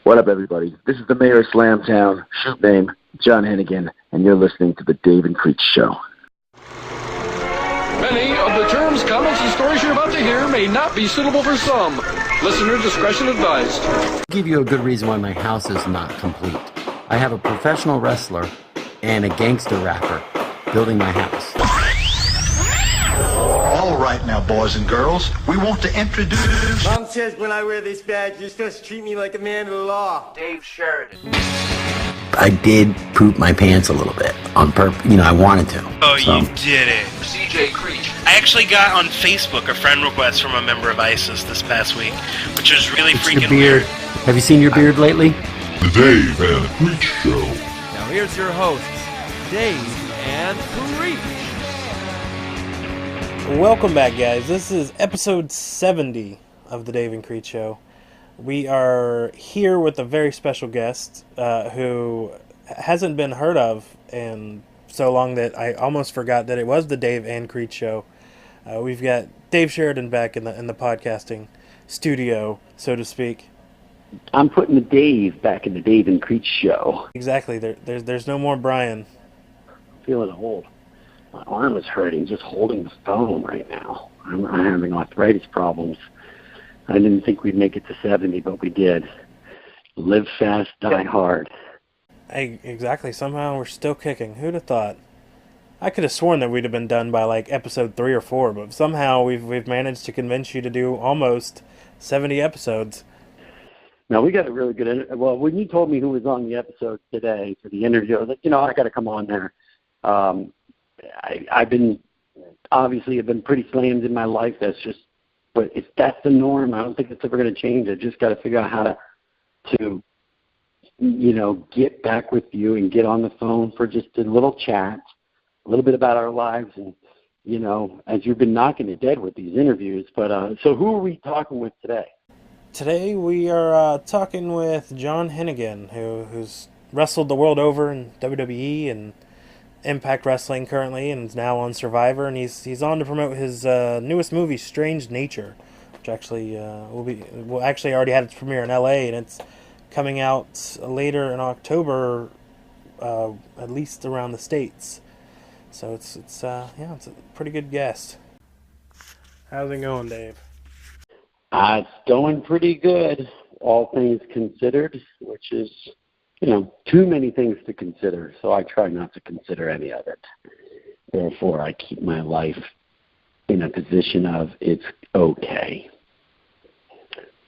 What up, everybody? This is the mayor of Slamtown, shoot name, Johnn Hennigan, and you're listening to the Dave and Creech Show. Many of the terms, comments, and stories you're about to hear may not be suitable for some. Listener discretion advised. I'll give you a good reason why my house is not complete. I have a professional wrestler and a gangster rapper building my house. All right now, boys and girls, we want to introduce... Mom says when I wear this badge, you're supposed to treat me like a man of the law. Dave Sheridan. I did poop my pants a little bit on purpose. I wanted to. Oh, so. You did it. CJ Creech. I actually got on Facebook a friend request from a member of ISIS this past week, which was really freaking weird. Have you seen your beard lately? The Dave and Creech Show. Now here's your hosts, Dave and Creech. Welcome back, guys. This is episode 70 of the Dave and Creech Show. We are here with a very special guest who hasn't been heard of in so long that I almost forgot that it was the Dave and Creech Show. We've got Dave Sheridan back in the podcasting studio, so to speak. I'm putting the Dave back in the Dave and Creech Show. Exactly. There's no more Brian. I'm feeling old. My arm is hurting just holding the phone right now. I'm having arthritis problems. I didn't think we'd make it to 70, but we did. Live fast, die hard. Exactly. Somehow we're still kicking. Who'd have thought? I could have sworn that we'd have been done by like episode 3 or 4, but somehow we've managed to convince you to do almost 70 episodes. Now, we got a really good well, when you told me who was on the episode today for the interview, I was like, I got to come on there. I've been pretty slammed in my life. But if that's the norm, I don't think it's ever going to change. I just got to figure out how to get back with you and get on the phone for just a little chat, a little bit about our lives, and as you've been knocking it dead with these interviews. But so who are we talking with today? Today we are talking with Johnn Hennigan, who's wrestled the world over in WWE and Impact Wrestling currently, and is now on Survivor, and he's on to promote his newest movie, Strange Nature, which actually actually already had its premiere in LA, and it's coming out later in October, at least around the States. So it's a pretty good guest. How's it going, Dave? It's going pretty good, all things considered, which is too many things to consider, so I try not to consider any of it. Therefore, I keep my life in a position of it's okay.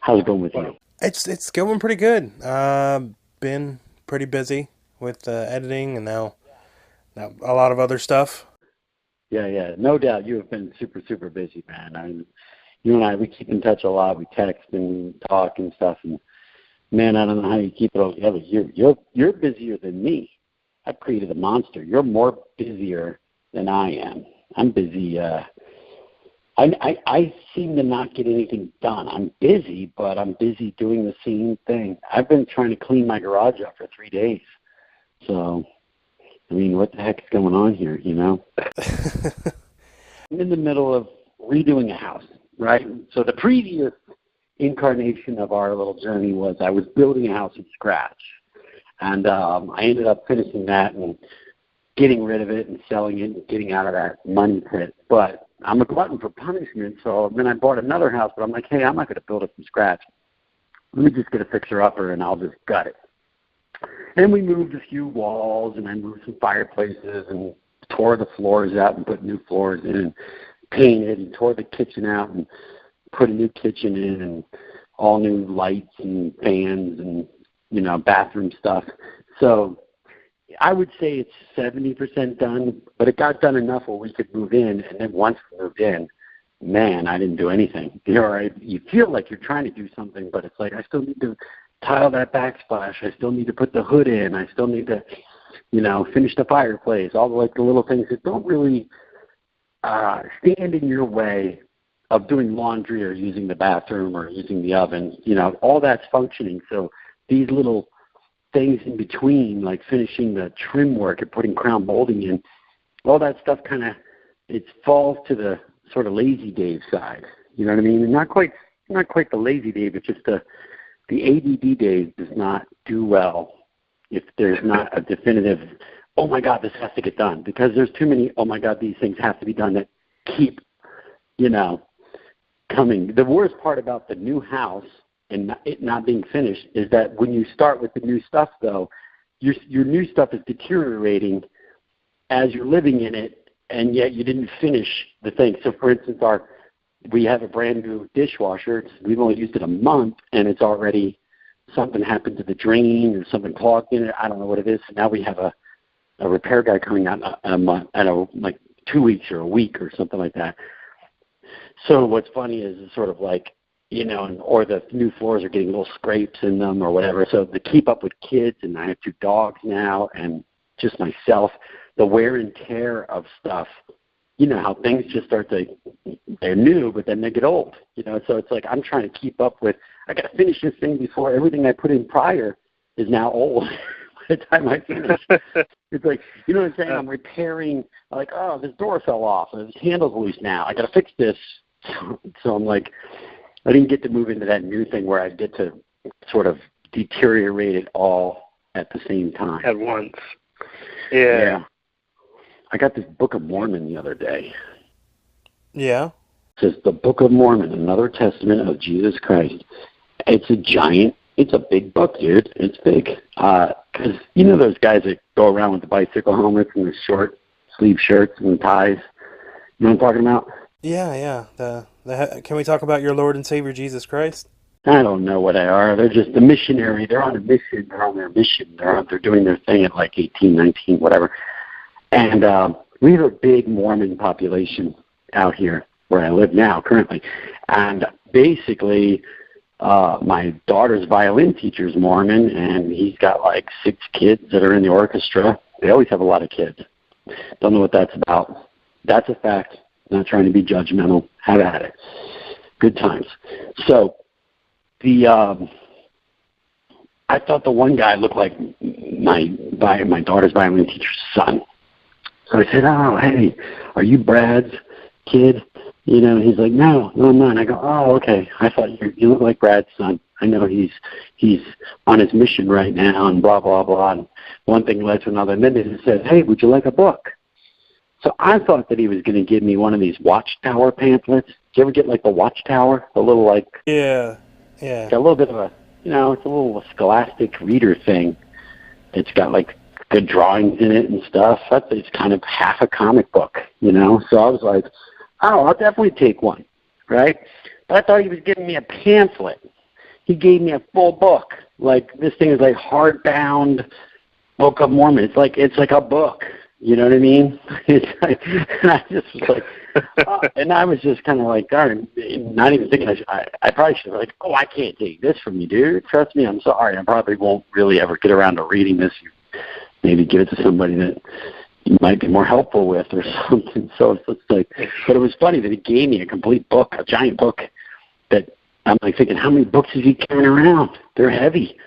How's it going with you? It's going pretty good. Been pretty busy with editing and now a lot of other stuff. Yeah, no doubt. You have been super, super busy, man. You and I, we keep in touch a lot. We text and talk and stuff, and man, I don't know how you keep it all together. You're busier than me. I've created a monster. You're more busier than I am. I'm busy. I seem to not get anything done. I'm busy, but I'm busy doing the same thing. I've been trying to clean my garage up for 3 days. So, what the heck is going on here, I'm in the middle of redoing a house, right? So the previous incarnation of our little journey was I was building a house from scratch, and I ended up finishing that and getting rid of it and selling it and getting out of that money pit. But I'm a glutton for punishment, so then I bought another house, but I'm like, hey, I'm not going to build it from scratch. Let me just get a fixer-upper and I'll just gut it. And we moved a few walls, and I moved some fireplaces and tore the floors out and put new floors in and painted and tore the kitchen out and put a new kitchen in and all new lights and fans and, bathroom stuff. So I would say it's 70% done, but it got done enough where we could move in. And then once we moved in, man, I didn't do anything. You feel like you're trying to do something, but it's like I still need to tile that backsplash. I still need to put the hood in. I still need to, finish the fireplace. All the little things that don't really stand in your way of doing laundry or using the bathroom or using the oven, all that's functioning. So these little things in between, like finishing the trim work and putting crown molding in, all that stuff it falls to the sort of lazy Dave side. You know what I mean? And not quite the lazy Dave, but just the the ADD days does not do well if there's not a definitive, oh my God, this has to get done, because there's too many, oh my God, these things have to be done that keep, coming. The worst part about the new house and it not being finished is that when you start with the new stuff, though, your new stuff is deteriorating as you're living in it, and yet you didn't finish the thing. So, for instance, we have a brand new dishwasher. We've only used it a month, and it's already something happened to the drain or something clogged in it. I don't know what it is. So now we have a repair guy coming out in a month, like 2 weeks or a week or something like that. So what's funny is it's sort of like, or the new floors are getting little scrapes in them or whatever. So to keep up with kids, and I have 2 dogs now and just myself, the wear and tear of stuff, how things just they're new, but then they get old, so it's like I'm trying to keep up with, I got to finish this thing before everything I put in prior is now old by the time I finish. It's like, you know what I'm saying? I'm repairing, like, oh, this door fell off, or this handle's loose now. I got to fix this. So I'm like, I didn't get to move into that new thing where I get to sort of deteriorate it all at the same time. At once. Yeah. I got this Book of Mormon the other day. Yeah? It says the Book of Mormon, another testament of Jesus Christ. It's a big book, dude. It's big. Because those guys that go around with the bicycle helmets and the short sleeve shirts and ties? You know what I'm talking about? Yeah. Can we talk about your Lord and Savior Jesus Christ? I don't know what they are. They're just a missionary. They're on a mission. They're on their mission. They're doing their thing at like 18, 19, whatever. And we have a big Mormon population out here where I live now currently. And basically, my daughter's violin teacher's Mormon, and he's got like 6 kids that are in the orchestra. They always have a lot of kids. Don't know what that's about. That's a fact. Not trying to be judgmental. Have at it. Good times. So I thought the one guy looked like my daughter's violin teacher's son. So I said, oh, hey, are you Brad's kid? And he's like, no, I'm not. And I go, oh, okay. I thought you look like Brad's son. I know he's on his mission right now and blah, blah, blah. And one thing led to another. And then they said, hey, would you like a book? So I thought that he was going to give me one of these Watchtower pamphlets. Do you ever get like the Watchtower? The little like... Yeah. Got a little bit of a, it's a little scholastic reader thing. It's got like good drawings in it and stuff. It's kind of half a comic book, So I was like, oh, I'll definitely take one, right? But I thought he was giving me a pamphlet. He gave me a full book. Like, this thing is like hardbound Book of Mormon. It's like a book. You know what I mean? It's like, and I just was like, and I was just kind of like, darn, not even thinking I probably should have like, oh, I can't take this from you, dude. Trust me, I'm sorry. I probably won't really ever get around to reading this. Maybe give it to somebody that you might be more helpful with or something. So it's like, but it was funny that he gave me a complete book, a giant book that I'm like thinking, how many books is he carrying around? They're heavy.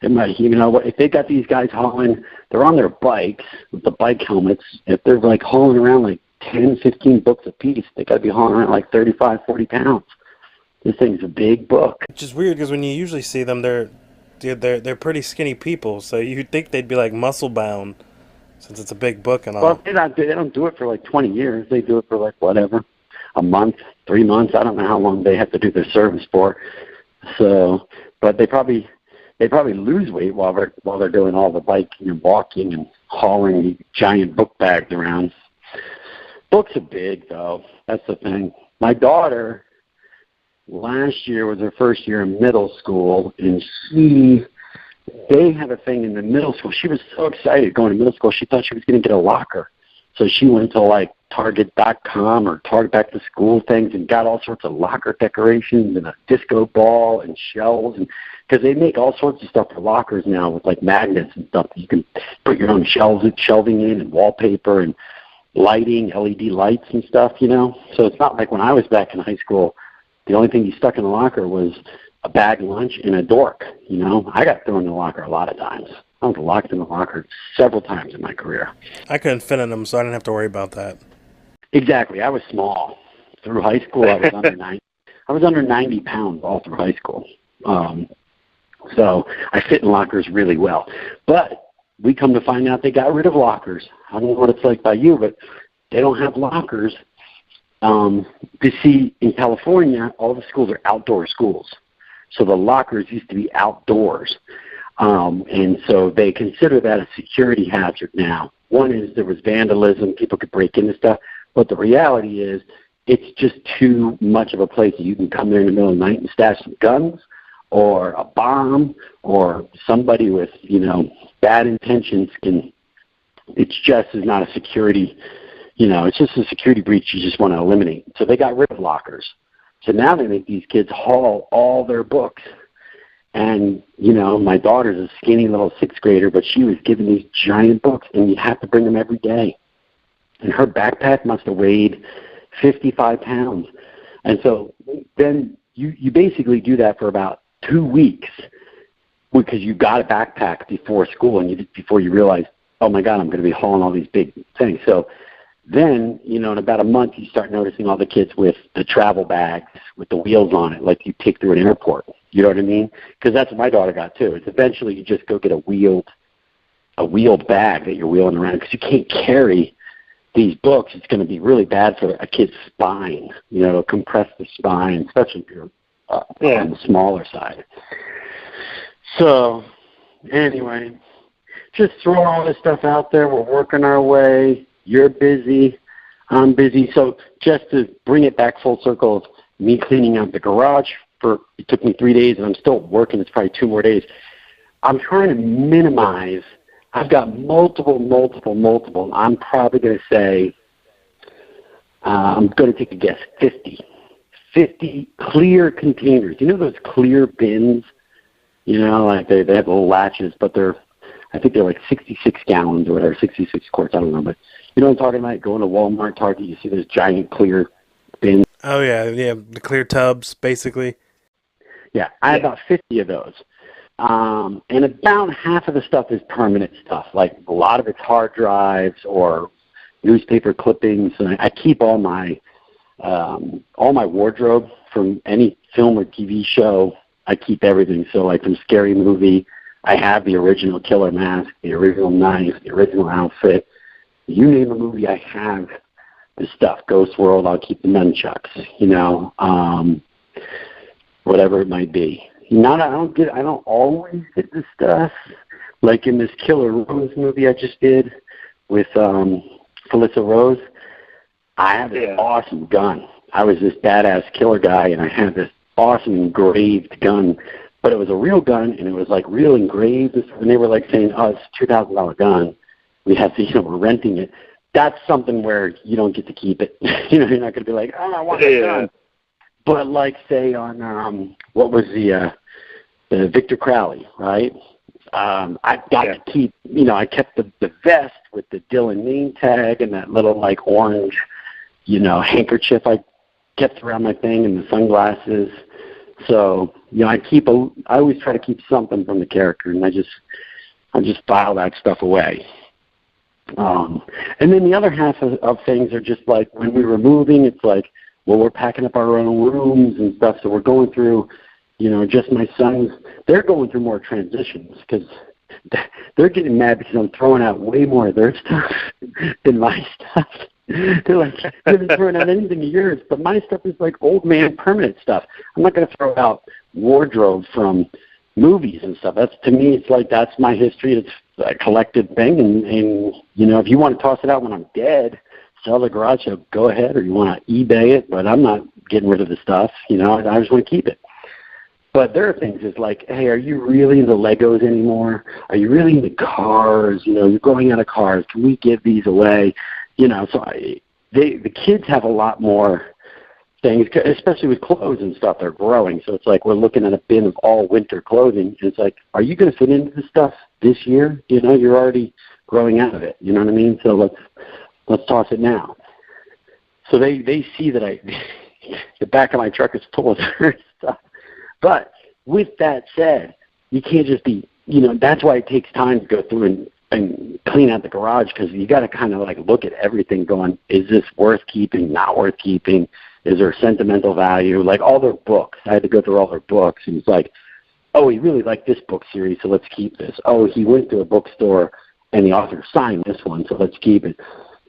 They might, if they got these guys hauling, they're on their bikes with the bike helmets. If they're like hauling around like 10, 15 books a piece, they got to be hauling around like 35, 40 pounds. This thing's a big book. Which is weird because when you usually see them, they're pretty skinny people, so you'd think they'd be like muscle bound since it's a big book and all. Well, they don't do it for like 20 years. They do it for like whatever, a month, 3 months. I don't know how long they have to do their service for. So, but they probably lose weight while they're doing all the biking and walking and hauling these giant book bags around. Books are big, though. That's the thing. My daughter, last year was her first year in middle school, and they have a thing in the middle school. She was so excited going to middle school, she thought she was going to get a locker. So she went to like Target.com or Target back to school things and got all sorts of locker decorations and a disco ball and shelves, and because they make all sorts of stuff for lockers now with like magnets and stuff. You can put your own shelving in and wallpaper and lighting, LED lights and stuff, So it's not like when I was back in high school, the only thing you stuck in the locker was a bag lunch and a dork, I got thrown in the locker a lot of times. I was locked in the locker several times in my career. I couldn't fit in them, so I didn't have to worry about that. Exactly. I was small. Through high school, I was under 90. I was under 90 pounds all through high school. So I fit in lockers really well. But we come to find out they got rid of lockers. I don't know what it's like by you, but they don't have lockers. To see, in California, all the schools are outdoor schools. So the lockers used to be outdoors. And so they consider that a security hazard now. One is there was vandalism, people could break into stuff. But the reality is it's just too much of a place that you can come there in the middle of the night and stash some guns or a bomb, or somebody with, bad intentions can, it's just is not a security, it's just a security breach you just want to eliminate. So they got rid of lockers. So now they make these kids haul all their books. And, my daughter's a skinny little 6th grader, but she was given these giant books, and you have to bring them every day. And her backpack must have weighed 55 pounds. And so then you basically do that for about 2 weeks, because you got a backpack before school, and before you realize, oh my God, I'm going to be hauling all these big things. So then, in about a month, you start noticing all the kids with the travel bags with the wheels on it, like you take through an airport. You know what I mean? Because that's what my daughter got too. It's eventually you just go get a wheeled bag that you're wheeling around, because you can't carry these books. It's going to be really bad for a kid's spine. It'll compress the spine, especially if you're on the smaller side. So, anyway, just throwing all this stuff out there. We're working our way. You're busy. I'm busy. So just to bring it back full circle of me cleaning out the garage, it took me 3 days, and I'm still working. It's probably 2 more days. I'm trying to minimize. I've got multiple. I'm probably going to say, I'm going to take a guess, 50 clear containers. You know those clear bins? Like they have little latches, but I think they're like 66 gallons or whatever, 66 quarts, I don't know. But you know what I'm talking about? Going to Walmart, Target, you see those giant clear bins. Oh, yeah, the clear tubs, basically. Yeah, I have about 50 of those. And about half of the stuff is permanent stuff. Like a lot of it's hard drives or newspaper clippings. And I keep all my wardrobe from any film or TV show. I keep everything. So like from Scary Movie, I have the original killer mask, the original knife, the original outfit. You name a movie, I have the stuff. Ghost World, I'll keep the nunchucks, whatever it might be. I don't always get this stuff. Like in this Killer Rose movie I just did with Felissa Rose, I have this awesome gun. I was this badass killer guy, and I had this awesome engraved gun. But it was a real gun, and it was like real engraved. And they were like saying, oh, it's a $2,000 gun. We have to, we're renting it. That's something where you don't get to keep it. You're not going to be like, oh, I want that gun. But like, say on what was the Victor Crowley, right? I got to keep, I kept the vest with the Dylan name tag and that little like orange, handkerchief I kept around my thing, and the sunglasses. So, I always try to keep something from the character, and I just file that stuff away. And then the other half of things are just like when we were moving, it's like, well, we're packing up our own rooms and stuff, so we're going through, just my sons, they're going through more transitions because they're getting mad because I'm throwing out way more of their stuff than my stuff. They're like, I haven't thrown out anything of yours, but my stuff is like old man permanent stuff. I'm not going to throw out wardrobe from movies and stuff. To me, it's like that's my history. It's a collected thing, and if you want to toss it out when I'm dead, sell the garage sale, go ahead, or you want to eBay it, but I'm not getting rid of the stuff. I just want to keep it. But there are things is like, hey, are you really into Legos anymore? Are you really into cars? You're going out of cars. Can we give these away? So the kids have a lot more things, especially with clothes and stuff. They're growing. So it's like we're looking at a bin of all winter clothing. And it's like, are you going to fit into this stuff this year? You're already growing out of it. You know what I mean? So let's toss it now. So they see that the back of my truck is full of their stuff. But with that said, you can't just be, that's why it takes time to go through and clean out the garage, because you got to kind of like look at everything going, is this worth keeping, not worth keeping? Is there sentimental value? Like all their books. I had to go through all their books. And it's like, oh, he really liked this book series, so let's keep this. Oh, he went to a bookstore and the author signed this one, so let's keep it.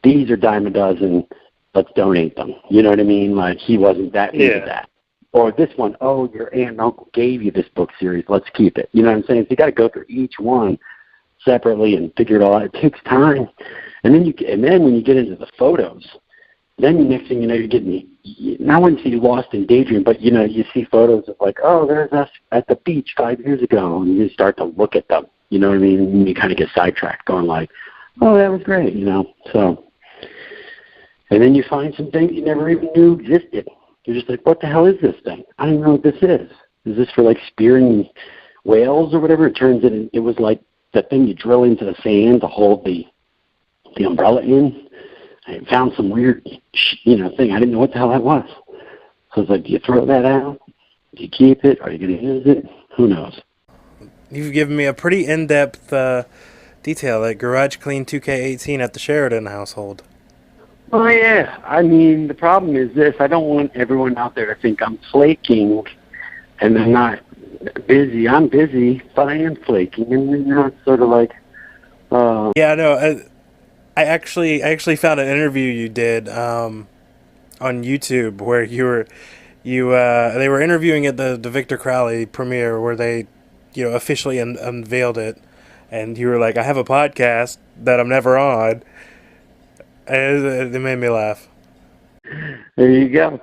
These are dime a dozen, let's donate them. You know what I mean? Like, he wasn't that into that. Or this one, oh, your aunt and uncle gave you this book series, let's keep it. You know what I'm saying? So you got to go through each one separately and figure it all out. It takes time. And then when you get into the photos, then the next thing you know, you're getting, I wouldn't say lost in daydream, but, you know, you see photos of like, oh, there's us at the beach 5 years ago, and you start to look at them, you know what I mean? And you kind of get sidetracked going like, oh, that was great, you know? So, and then you find some things you never even knew existed. You're just like, what the hell is this thing? I don't even know what this is. Is this for like spearing whales or whatever? It turns in, it was like the thing you drill into the sand to hold the umbrella in. I found some weird, thing. I didn't know what the hell that was. So it's like, do you throw that out? Do you keep it? Are you going to use it? Who knows? You've given me a pretty in-depth detail at Garage Clean 2K18 at the Sheridan household. Oh, yeah. I mean, the problem is this. I don't want everyone out there to think I'm flaking and I'm not busy. I'm busy, but I am flaking. And you know, it's sort of like... Yeah, no, I actually found an interview you did on YouTube where they were interviewing at the Victor Crowley premiere where they officially unveiled it, and you were like, I have a podcast that I'm never on, and it made me laugh. There you go.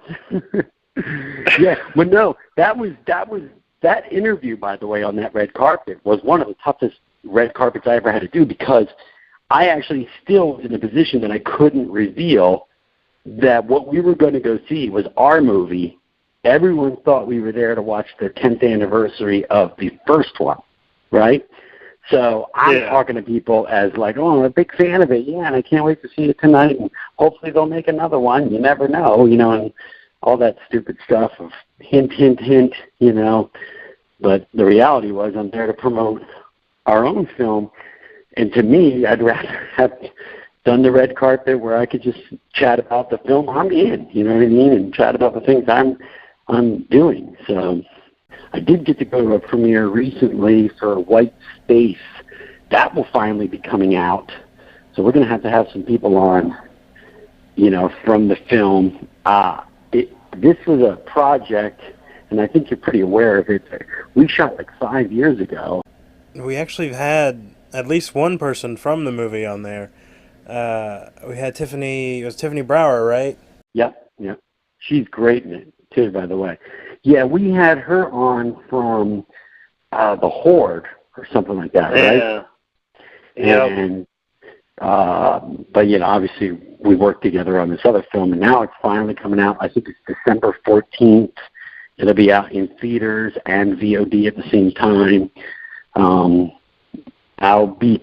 Yeah, but no, that interview, by the way, on that red carpet was one of the toughest red carpets I ever had to do, because I actually still was in a position that I couldn't reveal that what we were going to go see was our movie. Everyone thought we were there to watch the 10th anniversary of the first one, right? So I'm talking to people as like, oh, I'm a big fan of it, and I can't wait to see it tonight, and hopefully they'll make another one. You never know, and all that stupid stuff of hint, hint, hint, But the reality was I'm there to promote our own film. And to me, I'd rather have done the red carpet where I could just chat about the film I'm in, you know what I mean, and chat about the things I'm doing. So I did get to go to a premiere recently for White Space. That will finally be coming out. So we're going to have some people on, from the film. This was a project, and I think you're pretty aware of it. We shot like 5 years ago. We actually had at least one person from the movie on there. We had Tiffany, it was Tiffany Brower, right? Yep. She's great in it, too, by the way. Yeah, we had her on from The Horde or something like that, right? Yeah. And, but, obviously we worked together on this other film, and now it's finally coming out. I think it's December 14th. It'll be out in theaters and VOD at the same time. I'll be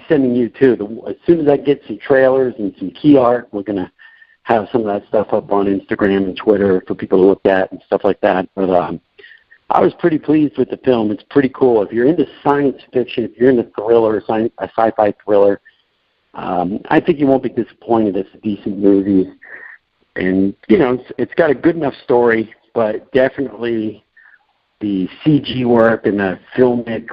sending you too. As soon as I get some trailers and some key art, we're going to have some of that stuff up on Instagram and Twitter for people to look at and stuff like that. But I was pretty pleased with the film. It's pretty cool. If you're into science fiction, if you're into thriller, a sci-fi thriller, I think you won't be disappointed. It's a decent movie. And, it's got a good enough story, but definitely the CG work and the filmic,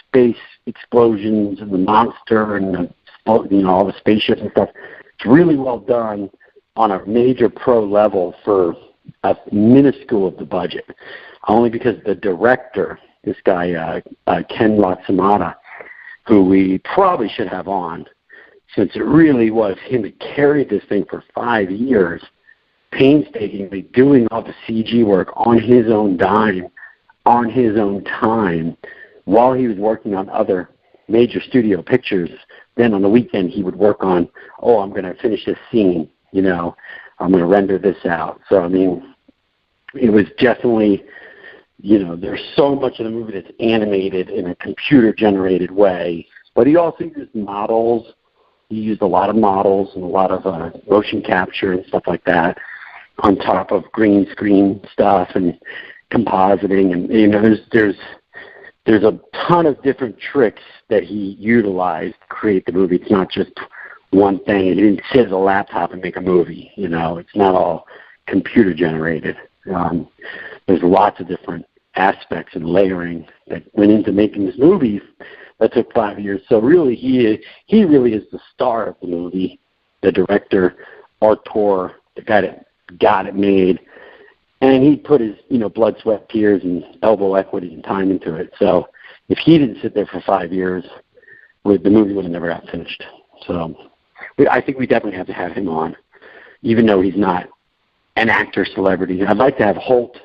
space explosions and the monster and all the spaceships and stuff. It's really well done on a major pro level for a minuscule of the budget. Only because the director, this guy Ken Watsamata, who we probably should have on, since it really was him that carried this thing for 5 years, painstakingly doing all the CG work on his own dime, on his own time, while he was working on other major studio pictures. Then on the weekend he would work on, I'm going to finish this scene, I'm going to render this out. So, I mean, it was definitely, there's so much of the movie that's animated in a computer-generated way. But he also used models. He used a lot of models and a lot of motion capture and stuff like that on top of green screen stuff and compositing, and there's a ton of different tricks that he utilized to create the movie. It's not just one thing. He didn't sit at a laptop and make a movie. It's not all computer generated. There's lots of different aspects and layering that went into making this movie that took 5 years. So really, he really is the star of the movie, the director, auteur, the guy that got it made. And he put his, blood, sweat, tears, and elbow equity and time into it. So if he didn't sit there for 5 years, the movie would have never got finished. So I think we definitely have to have him on, even though he's not an actor celebrity. I'd like to have Holt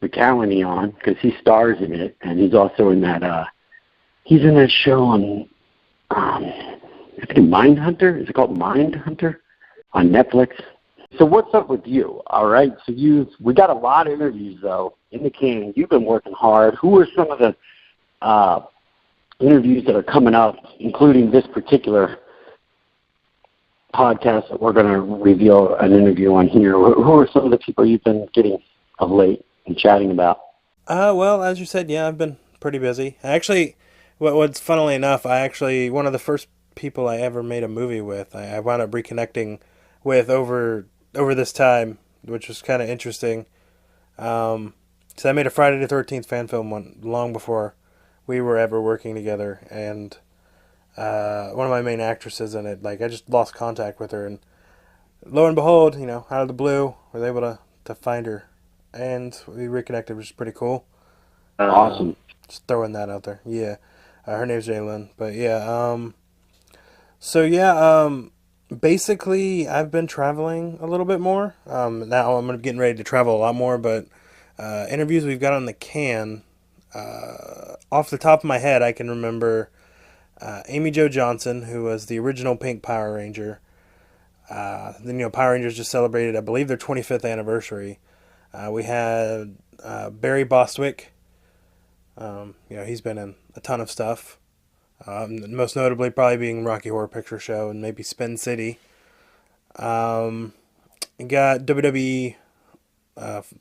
McCallany on because he stars in it, and he's also in that. He's in that show on, I think Mindhunter. Is it called Mindhunter on Netflix? So what's up with you? All right. So we got a lot of interviews though in the can. You've been working hard. Who are some of the interviews that are coming up, including this particular podcast that we're going to reveal an interview on here? Who are some of the people you've been getting of late and chatting about? Well, as you said, yeah, I've been pretty busy. Actually, what's funnily enough, one of the first people I ever made a movie with, I wound up reconnecting with over this time, which was kind of interesting. So I made a Friday the 13th fan film long before we were ever working together, and one of my main actresses in it, I just lost contact with her, and lo and behold, out of the blue, I was able to find her, and we reconnected, which is pretty cool. Awesome. Just throwing that out there. Yeah. Her name's Jalen, but yeah. So yeah, basically I've been traveling a little bit more. Now I'm getting ready to travel a lot more, but interviews we've got on the can, off the top of my head, I can remember Amy Jo Johnson, who was the original Pink Power Ranger. Then, Power Rangers just celebrated, I believe, their 25th anniversary. We had Barry Bostwick. He's been in a ton of stuff. Most notably probably being Rocky Horror Picture Show and maybe Spin City. You got WWE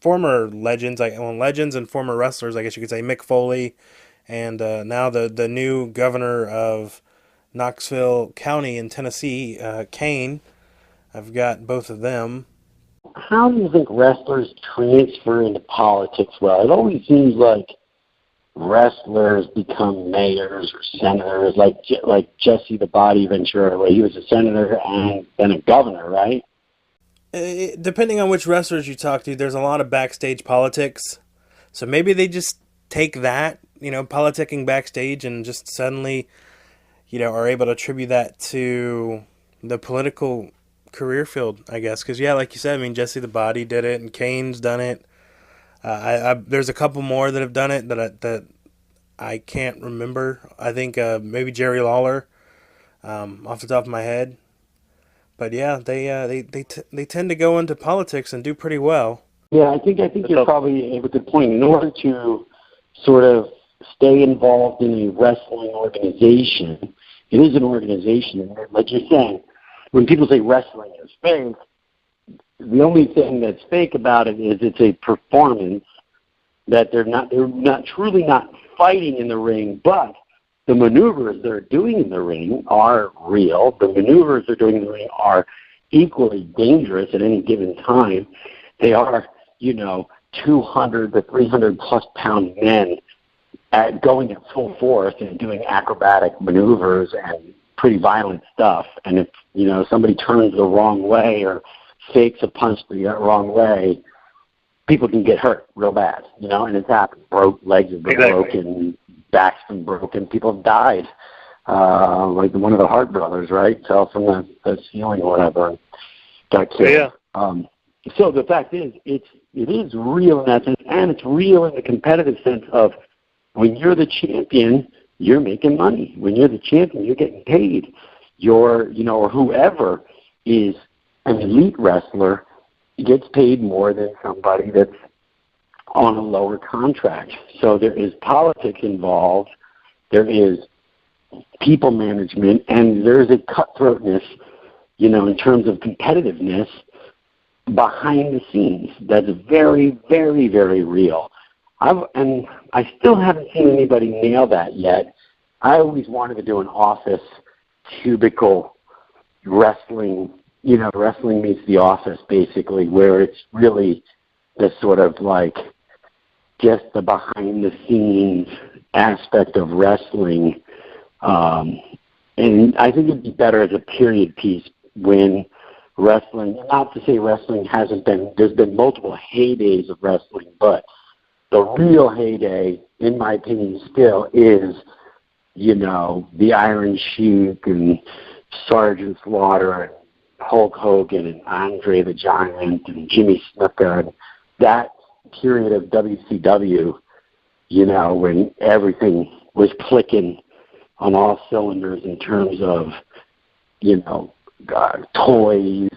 former legends, legends and former wrestlers, I guess you could say, Mick Foley, and now the new governor of Knoxville County in Tennessee, Kane. I've got both of them. How do you think wrestlers transfer into politics well? It always seems like wrestlers become mayors or senators, like Jesse the Body Ventura, where he was a senator and then a governor, right? Depending on which wrestlers you talk to, there's a lot of backstage politics. So maybe they just take that, politicking backstage, and just suddenly, are able to attribute that to the political career field, I guess. Because, yeah, like you said, Jesse the Body did it, and Kane's done it. There's a couple more that have done it that I can't remember. I think maybe Jerry Lawler, off the top of my head. But yeah, they tend to go into politics and do pretty well. Yeah, I think you're probably a good point. In order to sort of stay involved in a wrestling organization, it is an organization, and like you're saying, when people say wrestling is fake, the only thing that's fake about it is it's a performance, that they're not truly not fighting in the ring, but the maneuvers they're doing in the ring are real. The maneuvers they're doing in the ring are equally dangerous at any given time. They are, 200 to 300 plus pound men going at full force and doing acrobatic maneuvers and pretty violent stuff. And if, somebody turns the wrong way or fakes a punch the wrong way, people can get hurt real bad, and it's happened. Legs have been broken, backs been broken, people have died. Like one of the Hart brothers, right? Fell from the ceiling or whatever and got killed. Yeah. So the fact is, it is real in that sense, and it's real in the competitive sense of when you're the champion, you're making money. When you're the champion, you're getting paid. Or whoever is an elite wrestler gets paid more than somebody that's on a lower contract. So there is politics involved, there is people management, and there's a cutthroatness, in terms of competitiveness behind the scenes that's very, very, very real. I still haven't seen anybody nail that yet. I always wanted to do an office cubicle wrestling, wrestling meets The Office, basically, where it's really this sort of like just the behind-the-scenes aspect of wrestling. And I think it'd be better as a period piece when wrestling, not to say wrestling hasn't been, there's been multiple heydays of wrestling, but the real heyday, in my opinion, still is, you know, the Iron Sheik and Sergeant Slaughter and Hulk Hogan and Andre the Giant and Jimmy Snuka and that period of WCW, you know, when everything was clicking on all cylinders in terms of, you know, toys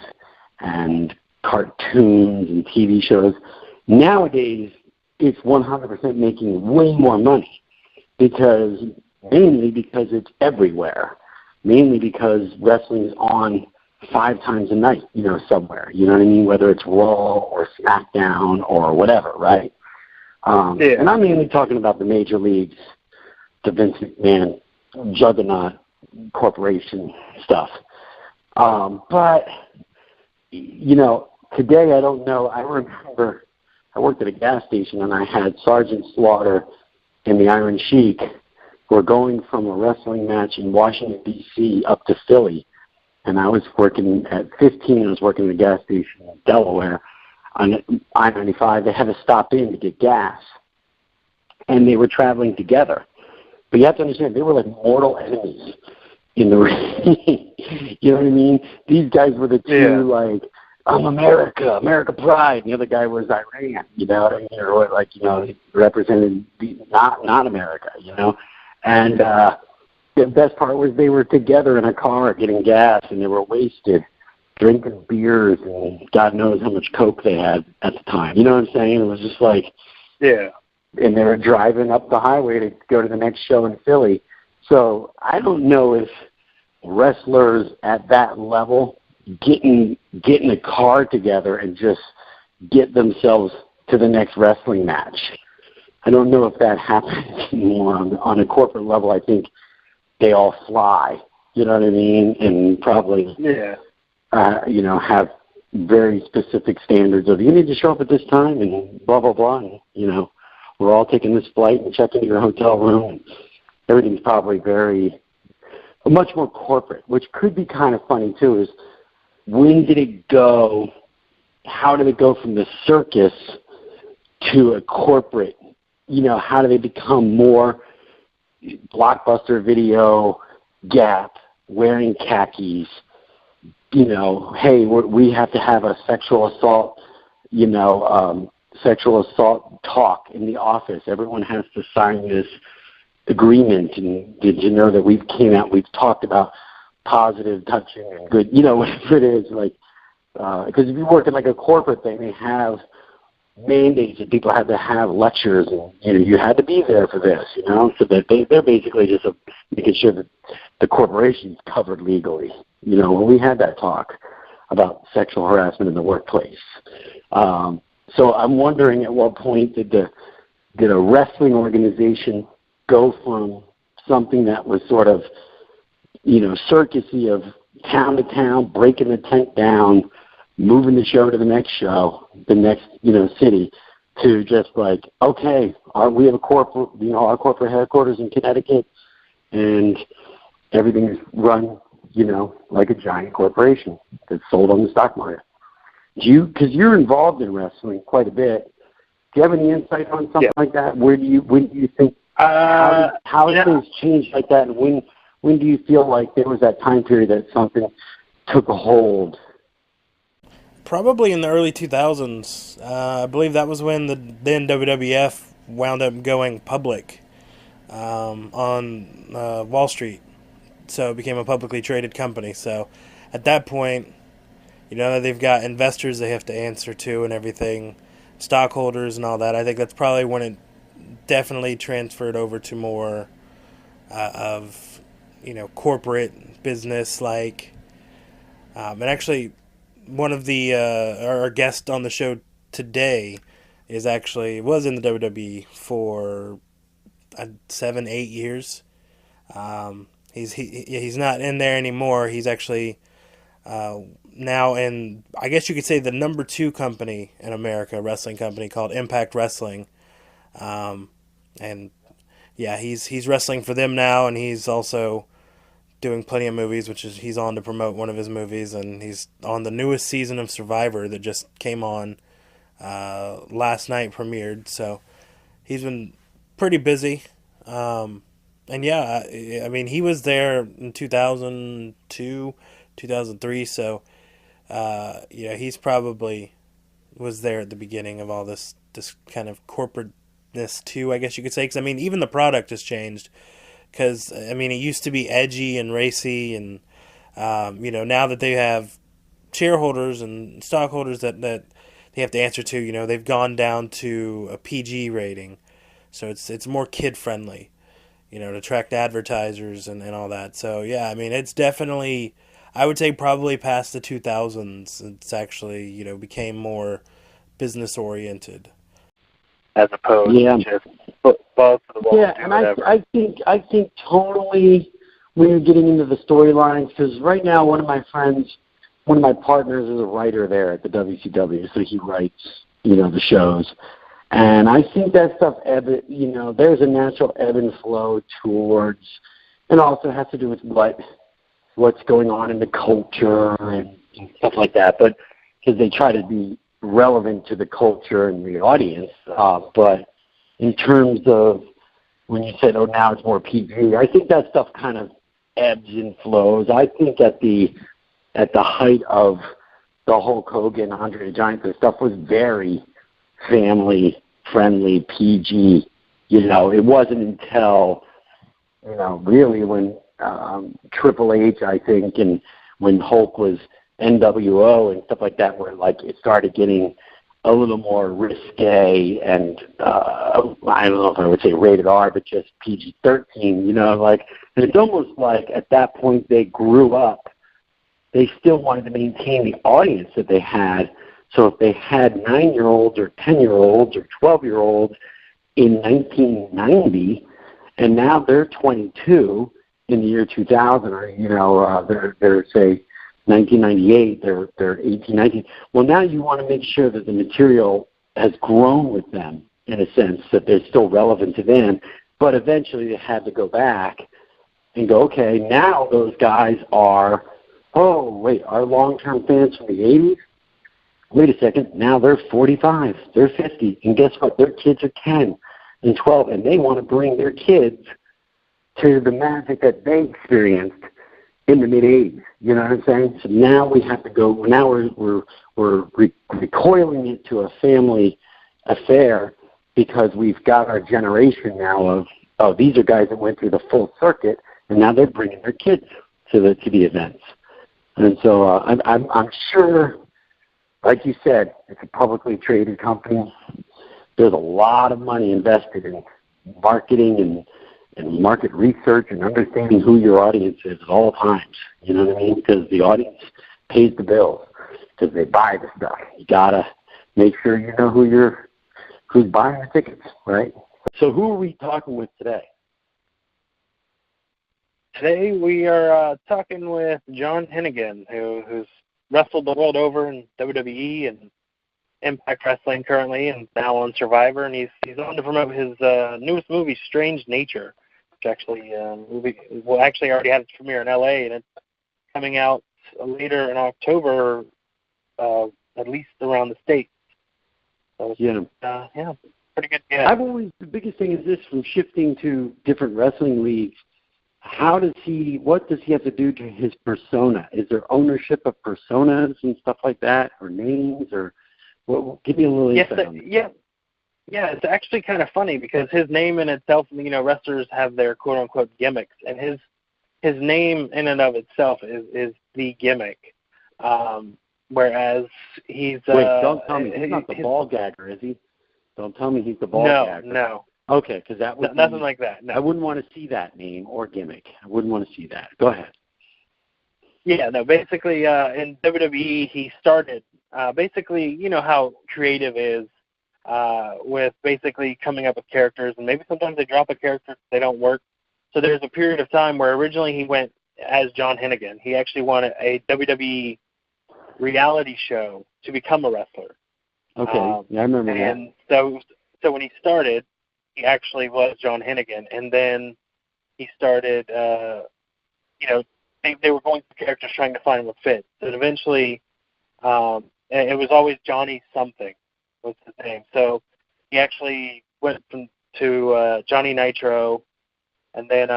and cartoons and TV shows. Nowadays, it's 100% making way more money mainly because it's everywhere, mainly because wrestling is on 5 times a night, you know, somewhere. You know what I mean? Whether it's Raw or SmackDown or whatever, right? And I'm mainly talking about the major leagues, the Vince McMahon juggernaut corporation stuff. But, you know, today I don't know. I remember I worked at a gas station and I had Sergeant Slaughter and the Iron Sheik were going from a wrestling match in Washington, D.C. up to Philly. And I was working at 15. I was working at a gas station in Delaware on I-95. They had to stop in to get gas. And they were traveling together. But you have to understand, they were like mortal enemies in the ring. You know what I mean? These guys were the two, like, I'm America Pride. And the other guy was Iran, you know what I mean? Or like, you know, represented not America, you know? And the best part was they were together in a car getting gas, and they were wasted, drinking beers, and God knows how much coke they had at the time. You know what I'm saying? It was just like, and they were driving up the highway to go to the next show in Philly. So I don't know if wrestlers at that level getting a car together and just get themselves to the next wrestling match. I don't know if that happens anymore on a corporate level. I think they all fly, you know what I mean, and probably, you know, have very specific standards of you need to show up at this time and blah, blah, blah, and, you know, we're all taking this flight and check into your hotel room. And everything's probably much more corporate, which could be kind of funny, too, is when did it go, how did it go from the circus to a corporate, you know, how do they become more Blockbuster Video, Gap, wearing khakis, you know, hey, we have to have a sexual assault, you know, sexual assault talk in the office. Everyone has to sign this agreement. And did you know that we've talked about positive touching and good, you know, whatever it is, like, because if you work in like a corporate thing, they have mandates that people had to have lectures, and you know you had to be there for this, you know, so that they're basically just making sure that the corporation's covered legally. You know, when we had that talk about sexual harassment in the workplace. So I'm wondering at what point did a wrestling organization go from something that was sort of, you know, circusy of town to town, breaking the tent down, moving the show to the next show, the next, you know, city, to just like, okay, we have a corporate, you know, our corporate headquarters in Connecticut, and everything is run, you know, like a giant corporation that's sold on the stock market. Because you're involved in wrestling quite a bit, do you have any insight on something like that? When do you think, how have things changed like that, and when do you feel like there was that time period that something took a hold? Probably in the early 2000s. I believe that was when the then WWF wound up going public on Wall Street. So it became a publicly traded company. So at that point, you know, they've got investors they have to answer to and everything, stockholders and all that. I think that's probably when it definitely transferred over to more of, you know, corporate business like. And actually, one of the our guest on the show today was in the WWE for 7-8 years. He's not in there anymore. He's actually now in, I guess you could say, the number 2 company in America, wrestling company called Impact Wrestling. And yeah, he's wrestling for them now, and he's also doing plenty of movies, which is he's on to promote one of his movies, and he's on the newest season of Survivor that just came on last night, premiered. So he's been pretty busy. And yeah, I mean, he was there in 2002, 2003, so yeah, he's probably was there at the beginning of all this kind of corporateness too, I guess you could say. Because I mean, even the product has changed. Because I mean, it used to be edgy and racy, and now that they have shareholders and stockholders that they have to answer to, they've gone down to a PG rating, so it's more kid friendly, to attract advertisers and all that. So yeah, I mean, it's definitely, I would say probably past the 2000s, it's actually became more business oriented, as opposed to just balls to the wall. Yeah, and I think totally when you're getting into the storylines, because right now one of my partners is a writer there at the WCW, so he writes the shows. And I think that stuff, there's a natural ebb and flow towards, and also has to do with what's going on in the culture and stuff like that. But because they try to be relevant to the culture and the audience. But in terms of when you said, oh, now it's more PG, I think that stuff kind of ebbs and flows. I think at the height of the Hulk Hogan, Andre the Giant, the stuff was very family-friendly, PG. It wasn't until, really when Triple H, I think, and when Hulk was NWO and stuff like that, where, it started getting a little more risque and, I don't know if I would say rated R, but just PG-13, and it's almost like at that point they grew up. They still wanted to maintain the audience that they had. So if they had 9-year-olds or 10-year-olds or 12-year-olds in 1990, and now they're 22 in the year 2000, or they're say 1998, they're 18, 19. Well, now you want to make sure that the material has grown with them in a sense, that they're still relevant to them. But eventually they had to go back and go, okay, now those guys are, oh, wait, our long-term fans from the 80s? Wait a second, now they're 45, they're 50, and guess what? Their kids are 10 and 12, and they want to bring their kids to the magic that they experienced in the mid-'80s. You know what I'm saying? So now we have to go, now we're recoiling it to a family affair because we've got our generation now of these are guys that went through the full circuit, and now they're bringing their kids to the events. And so I'm sure, like you said, it's a publicly traded company. There's a lot of money invested in marketing and market research and understanding who your audience is at all times. You know what I mean? Because the audience pays the bills because they buy the stuff. You gotta make sure you know who's buying the tickets, right? So who are we talking with today? Today we are talking with Johnn Hennigan, who's wrestled the world over in WWE and Impact Wrestling currently, and now on Survivor, and he's on to promote his newest movie, Strange Nature, which actually already had its premiere in LA, and it's coming out later in October, at least around the States. So it's, pretty good. Yeah. The biggest thing is this, from shifting to different wrestling leagues, what does he have to do to his persona? Is there ownership of personas and stuff like that, or names, or give me a little insight on that. Yeah, it's actually kind of funny because his name in itself, wrestlers have their quote-unquote gimmicks, and his name in and of itself is the gimmick, whereas he's... Wait, don't tell me he's not the ball gagger, is he? Don't tell me he's the ball gagger. No. Okay, because that would nothing like that. No. I wouldn't want to see that name or gimmick. I wouldn't want to see that. Go ahead. Yeah, no, basically in WWE he started, basically, how creative is with basically coming up with characters, and maybe sometimes they drop a character, they don't work. So there's a period of time where originally he went as Johnn Hennigan. He actually wanted a WWE reality show to become a wrestler. Okay, I remember that. And so when he started, he actually was John Hennigan. And then he started, they were going through characters trying to find what fit. So eventually, it was always Johnny something was his name. So he actually went to Johnny Nitro, and then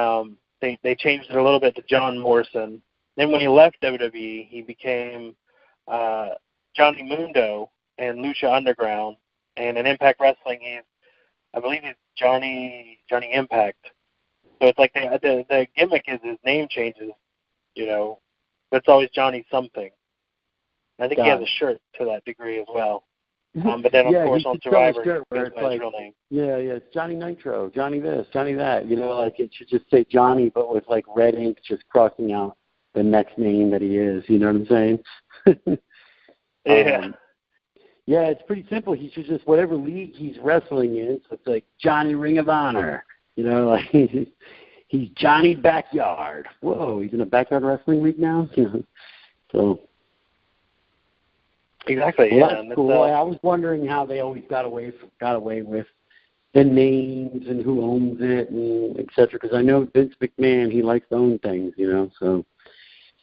they changed it a little bit to John Morrison. Then when he left WWE, he became Johnny Mundo in Lucha Underground, and in Impact Wrestling, I believe he's Johnny Impact. So it's like the gimmick is his name changes, but it's always Johnny something. And I think he has a shirt to that degree as well. But then, of course, on Survivor, he goes by his real name. Yeah, it's Johnny Nitro, Johnny this, Johnny that. It should just say Johnny, but with red ink just crossing out the next name that he is. You know what I'm saying? Yeah. Yeah, it's pretty simple. He should just, whatever league he's wrestling in, so it's like Johnny Ring of Honor. He's Johnny Backyard. Whoa, he's in a backyard wrestling league now? So. Exactly, well, yeah. That's cool. I was wondering how they always got away with the names and who owns it and et cetera, because I know Vince McMahon, he likes to own things, so.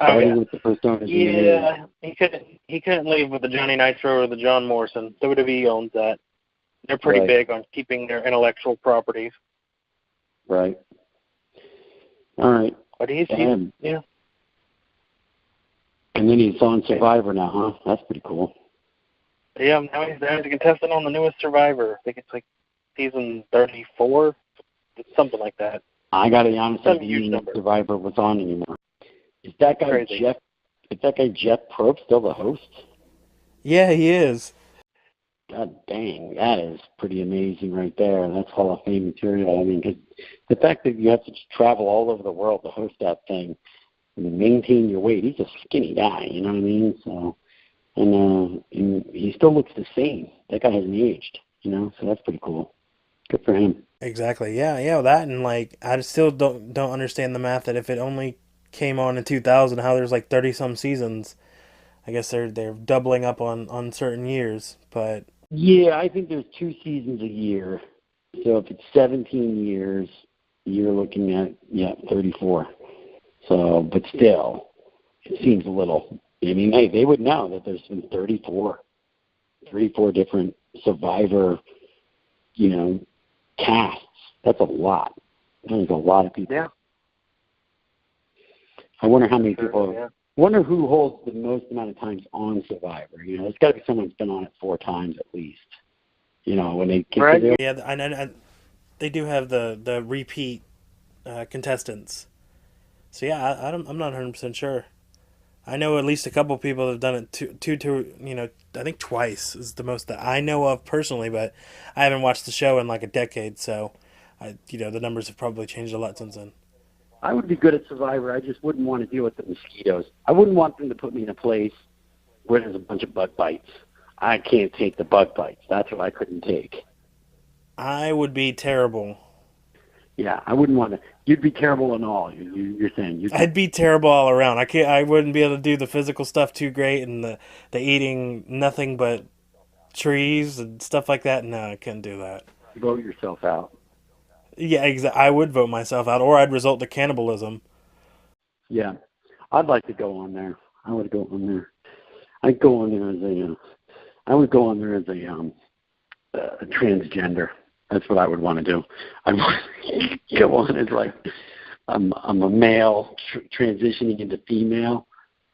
With the first owners. Yeah, he couldn't leave with the Johnny Nitro or the John Morrison. WWE owns that. They're pretty big on keeping their intellectual properties. Right. All right. But he's yeah. And then he's on Survivor now, huh? That's pretty cool. Yeah, now he's a contestant on the newest Survivor. I think it's like season 34. It's something like that. I got to be honest with you, Survivor was on anymore. Is that guy Jeff? Is that guy Jeff Probst still the host? Yeah, he is. God dang, that is pretty amazing right there. That's Hall of Fame material. I mean, 'cause the fact that you have to travel all over the world to host that thing and maintain your weight. He's a skinny guy, you know what I mean? So, and he still looks the same. That guy hasn't aged, so that's pretty cool. Good for him. Exactly. Yeah. That and I still don't understand the math that if it only came on in 2000, how there's 30 some seasons. I guess they're doubling up on certain years, but yeah, I think there's 2 seasons a year. So if it's 17 years, you're looking at 34. So, but still, it seems a little. I mean, they would know that there's been 34 different Survivor, casts. That's a lot. There's a lot of people. Yeah. I wonder how many people. Yeah. Wonder who holds the most amount of times on Survivor. It's got to be someone who's been on it 4 times at least. When they get right. there. Yeah, and they do have the repeat contestants. So yeah, I'm not 100% sure. I know at least a couple people have done it two. I think twice is the most that I know of personally, but I haven't watched the show in a decade, so the numbers have probably changed a lot since then. I would be good at Survivor. I just wouldn't want to deal with the mosquitoes. I wouldn't want them to put me in a place where there's a bunch of bug bites. I can't take the bug bites. That's what I couldn't take. I would be terrible. Yeah, I wouldn't want to. You'd be terrible in all. You're saying. I'd be terrible all around. I wouldn't be able to do the physical stuff too great, and the eating nothing but trees and stuff like that. No, I couldn't do that. Vote yourself out. Yeah, exactly. I would vote myself out, or I'd result to cannibalism. Yeah, I'd like to go on there. I would go on there. I'd go on there as a transgender. That's what I would want to do. I want to go on as I'm a male transitioning into female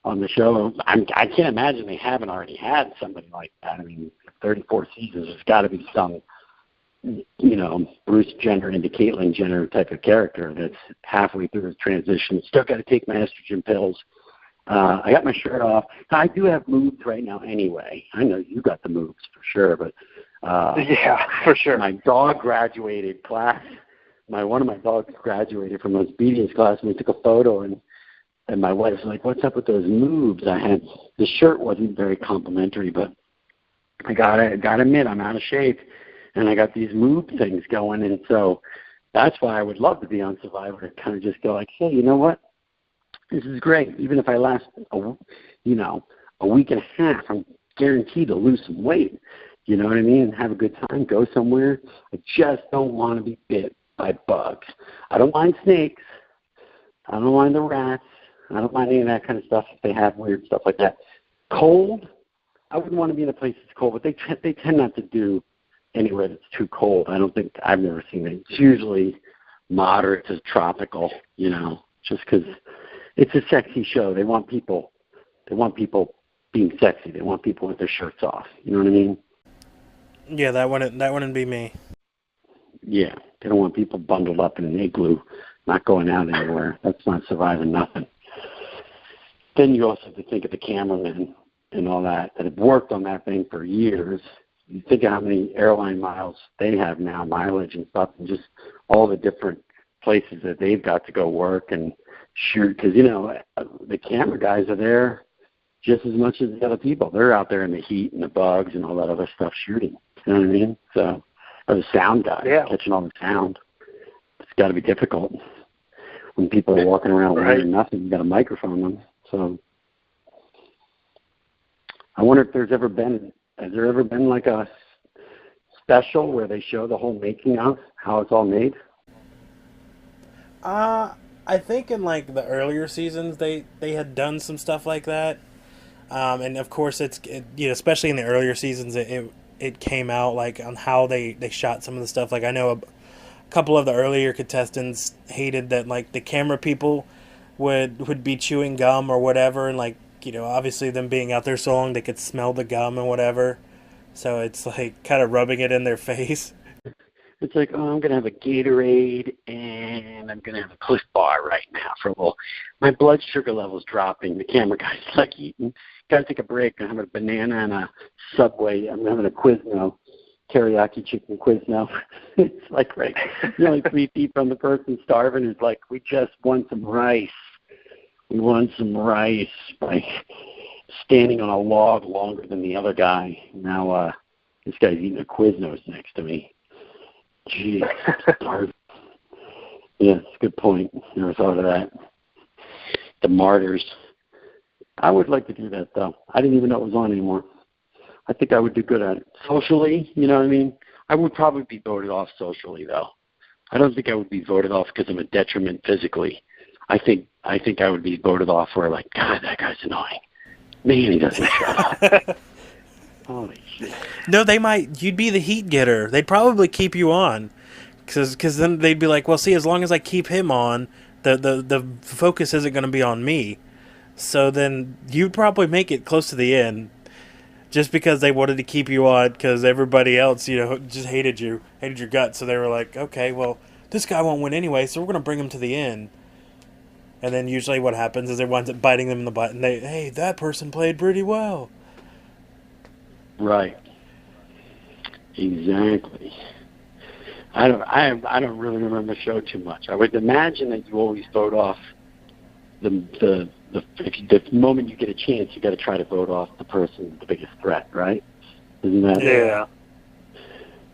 on the show. I can't imagine they haven't already had somebody like that. I mean, 34 seasons. There's got to be some, Bruce Jenner into Caitlyn Jenner type of character that's halfway through his transition. Still got to take my estrogen pills. I got my shirt off. I do have moves right now anyway. I know you got the moves for sure, but yeah, for sure. My dog graduated class. One of my dogs graduated from obedience class, and we took a photo, and my wife's like, "What's up with those moves?" I had the shirt wasn't very complimentary, but I gotta admit I'm out of shape, and I got these move things going, and so that's why I would love to be on Survivor to kind of just go like, "Hey, you know what? This is great. Even if I last a week and a half, I'm guaranteed to lose some weight." You know what I mean? And have a good time. Go somewhere. I just don't want to be bit by bugs. I don't mind snakes. I don't mind the rats. I don't mind any of that kind of stuff if they have weird stuff like that. Cold, I wouldn't want to be in a place that's cold, but they tend not to do anywhere that's too cold. I've never seen it. It's usually moderate to tropical, you know, just because it's a sexy show. They want people being sexy. They want people with their shirts off. You know what I mean? Yeah, that wouldn't be me. Yeah, they don't want people bundled up in an igloo, not going out anywhere. That's not surviving nothing. Then you also have to think of the cameramen and all that have worked on that thing for years. You think of how many airline miles they have now, mileage and stuff, and just all the different places that they've got to go work and shoot. Because, you know, the camera guys are there just as much as the other people. They're out there in the heat and the bugs and all that other stuff shooting. You know what I mean? So, or the sound guys, catching all the sound. It's got to be difficult. When people are walking around wearing nothing, you got a microphone on them. So, I wonder if has there ever been like a special where they show the whole making of how it's all made? I think in like the earlier seasons they had done some stuff like that, and of course especially in the earlier seasons it came out like on how they shot some of the stuff. Like I know a couple of the earlier contestants hated that like the camera people would be chewing gum or whatever, and like, you know, obviously them being out there so long they could smell the gum and whatever, so it's like kind of rubbing it in their face. It's like, oh, I'm going to have a Gatorade and I'm going to have a Cliff Bar right now for a little. My blood sugar level's dropping. The camera guy's like eating. Got to take a break. I'm having a banana and a Subway. I'm having a Quizno, teriyaki chicken Quizno. It's like, right, you're only 3 feet from the person starving who's like, we just want some rice. We want some rice by standing on a log longer than the other guy. Now this guy's eating a Quiznos next to me. Jeez, starving. Yeah, it's a good point. Never thought of that. The Martyrs. I would like to do that, though. I didn't even know it was on anymore. I think I would do good at it. Socially, you know what I mean? I would probably be voted off socially, though. I don't think I would be voted off because I'm a detriment physically. I think I would be voted off where, like, God, that guy's annoying. Man, he doesn't shut up. Holy shit. No, you'd be the heat getter. They'd probably keep you on. Because then they'd be like, well, see, as long as I keep him on, the focus isn't going to be on me. So then you'd probably make it close to the end. Just because they wanted to keep you on, because everybody else, you know, just hated your guts. So they were like, okay, well, this guy won't win anyway, so we're going to bring him to the end. And then usually what happens is everyone's biting them in the butt, and hey, that person played pretty well. Right. Exactly. I don't really remember the show too much. I would imagine that you always vote off the moment you get a chance, you got to try to vote off the person with the biggest threat, right? Isn't that? Yeah.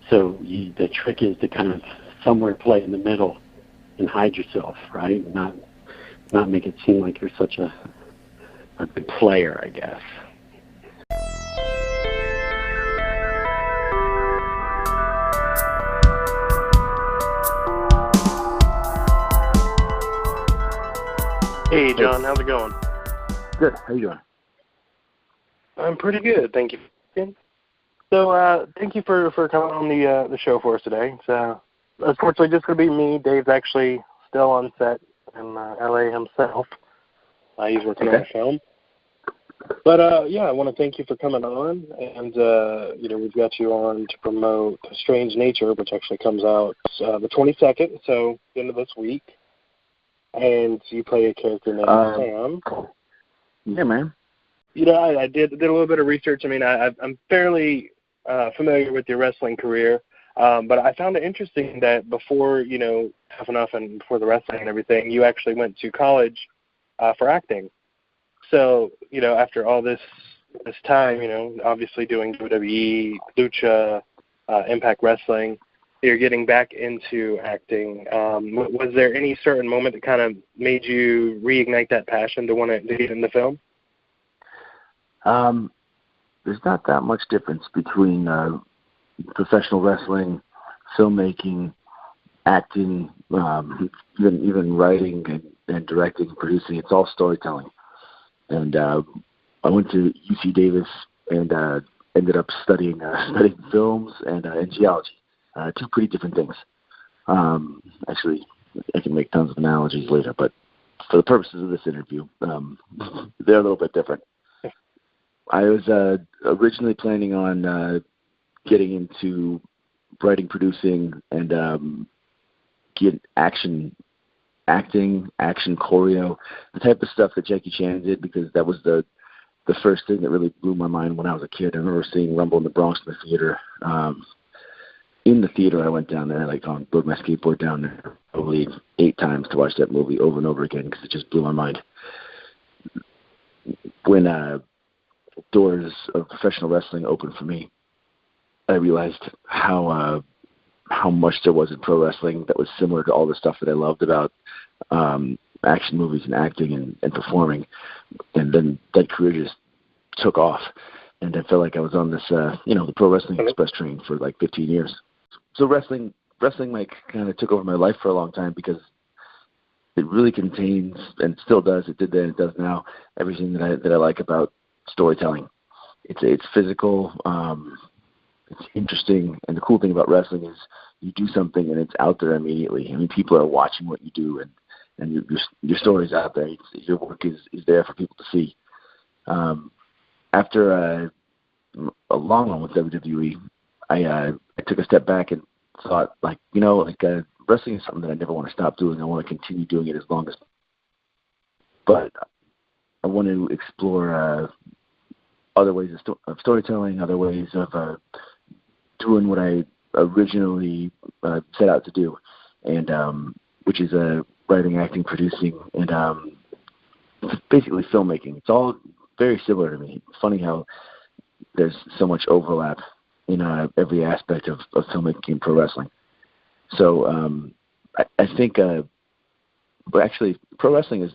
So the trick is to kind of somewhere play in the middle and hide yourself, right? Not make it seem like you're such a good player, I guess. Hey, John, how's it going? Good. How you doing? I'm pretty good, thank you. So, thank you for coming on the show for us today. So, unfortunately, just going to be me. Dave's actually still on set in L.A. himself. He's working on a film. But, yeah, I want to thank you for coming on. And, you know, we've got you on to promote Strange Nature, which actually comes out the 22nd, so the end of this week. And you play a character named Sam. Yeah, man. You know, I did a little bit of research. I mean, I'm fairly familiar with your wrestling career, but I found it interesting that before, you know, Tough Enough and before the wrestling and everything, you actually went to college for acting. So, you know, after all this time, you know, obviously doing WWE, Lucha, Impact Wrestling, you're getting back into acting. Was there any certain moment that kind of made you reignite that passion to want to get into film? there's not that much difference between professional wrestling, filmmaking, acting, even writing and directing and producing. It's all storytelling. And I went to UC Davis and ended up studying films and geology, two pretty different things. Actually, I can make tons of analogies later, but for the purposes of this interview, they're a little bit different. I was originally planning on getting into writing, producing, and get acting, action choreo, the type of stuff that Jackie Chan did, because that was the first thing that really blew my mind when I was a kid. I remember seeing Rumble in the Bronx in the theater. In the theater, I went down there, rode my skateboard down there probably 8 times to watch that movie over and over again because it just blew my mind. When doors of professional wrestling opened for me, I realized how much there was in pro wrestling that was similar to all the stuff that I loved about action movies and acting and performing. And then that career just took off. And I felt like I was on this, the Pro Wrestling Express train for 15 years. So wrestling kind of took over my life for a long time because it really contains, and still does, it did then, it does now, everything that I like about storytelling. It's physical, it's interesting, and the cool thing about wrestling is you do something and it's out there immediately. I mean, people are watching what you do, and your story's out there. Your work is there for people to see. After a long one with WWE, I took a step back and thought, wrestling is something that I never want to stop doing. I want to continue doing it as long as. But I want to explore other ways of storytelling, other ways of doing what I originally set out to do, and which is writing, acting, producing, and basically filmmaking. It's all very similar to me. It's funny how there's so much overlap in every aspect of filmmaking and pro wrestling. So I think, but actually, pro wrestling is